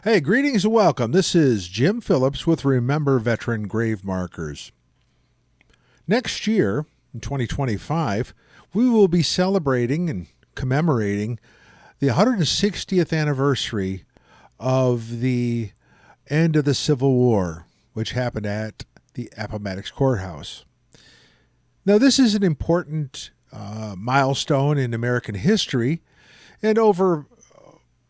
Hey, greetings and welcome. This is Jim Phillips with Remember Veteran Grave Markers. Next year, in 2025, we will be celebrating and commemorating the 160th anniversary of the end of the Civil War, which happened at the Appomattox Courthouse. Now, this is an important milestone in American history, and over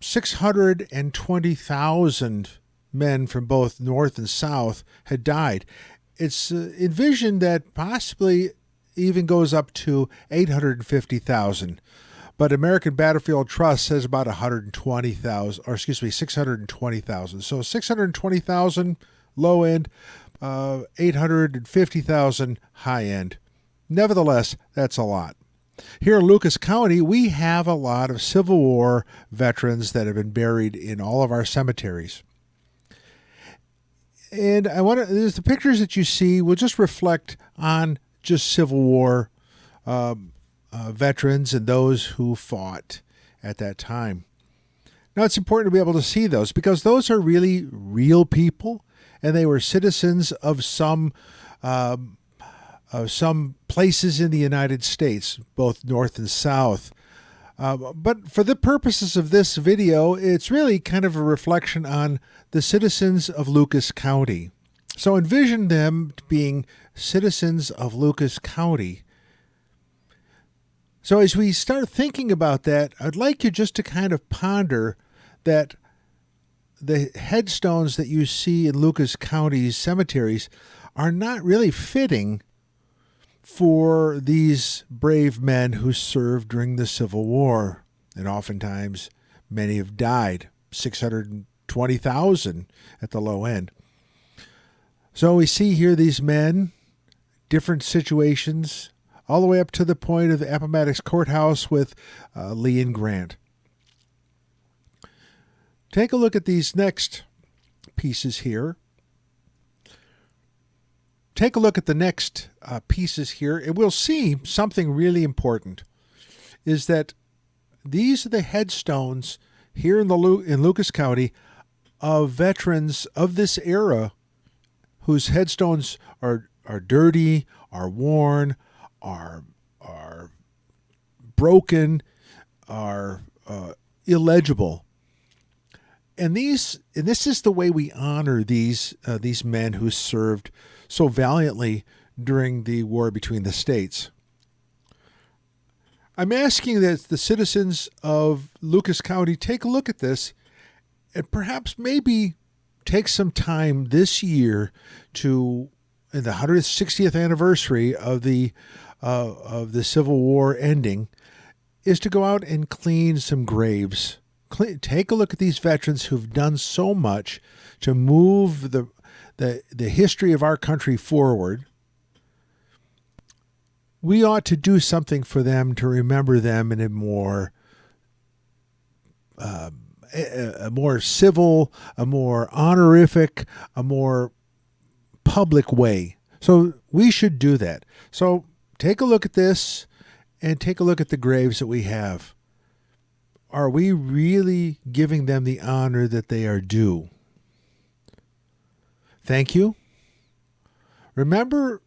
620,000 men from both North and South had died. It's envisioned that possibly even goes up to 850,000. But American Battlefield Trust says about 620,000. So 620,000 low end, 850,000 high end. Nevertheless, that's a lot. Here in Lucas County, we have a lot of Civil War veterans that have been buried in all of our cemeteries. And there's the pictures that you see will just reflect on just Civil War veterans and those who fought at that time. Now, it's important to be able to see those because those are really real people, and they were citizens of some places in the United States, both North and South. But for the purposes of this video, it's really kind of a reflection on the citizens of Lucas County. So envision them being citizens of Lucas County. So as we start thinking about that, I'd like you just to kind of ponder that the headstones that you see in Lucas County's cemeteries are not really fitting for these brave men who served during the Civil War. And oftentimes, many have died, 620,000 at the low end. So we see here these men, different situations, all the way up to the point of the Appomattox Courthouse with Lee and Grant. Take a look at these next pieces here. Take a look at the next pieces here, and we'll see something really important, is that these are the headstones here in Lucas County of veterans of this era whose headstones are dirty, are worn, are broken, are illegible. And this is the way we honor these men who served so valiantly during the war between the states. I'm asking that the citizens of Lucas County take a look at this and perhaps maybe take some time this year in the 160th anniversary of the Civil War ending, is to go out and clean some graves. Take a look at these veterans who've done so much to move the history of our country forward. We ought to do something for them to remember them in a more civil, a more honorific, a more public way. So we should do that. So take a look at this and take a look at the graves that we have. Are we really giving them the honor that they are due? Thank you. Remember,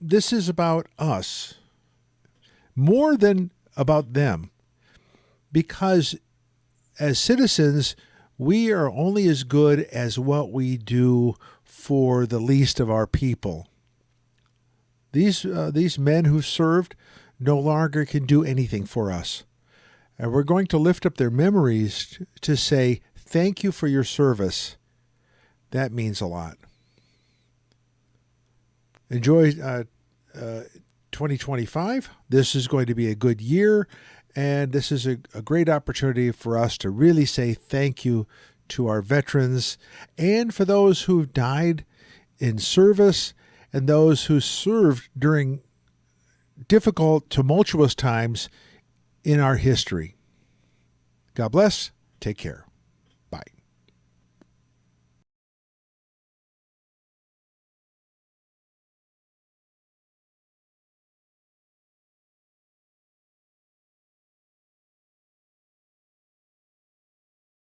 this is about us more than about them, because as citizens, we are only as good as what we do for the least of our people. These men who served no longer can do anything for us. And we're going to lift up their memories to say, thank you for your service. That means a lot. Enjoy 2025. This is going to be a good year, and this is a great opportunity for us to really say thank you to our veterans and for those who've died in service and those who served during difficult, tumultuous times in our history. God bless. Take care.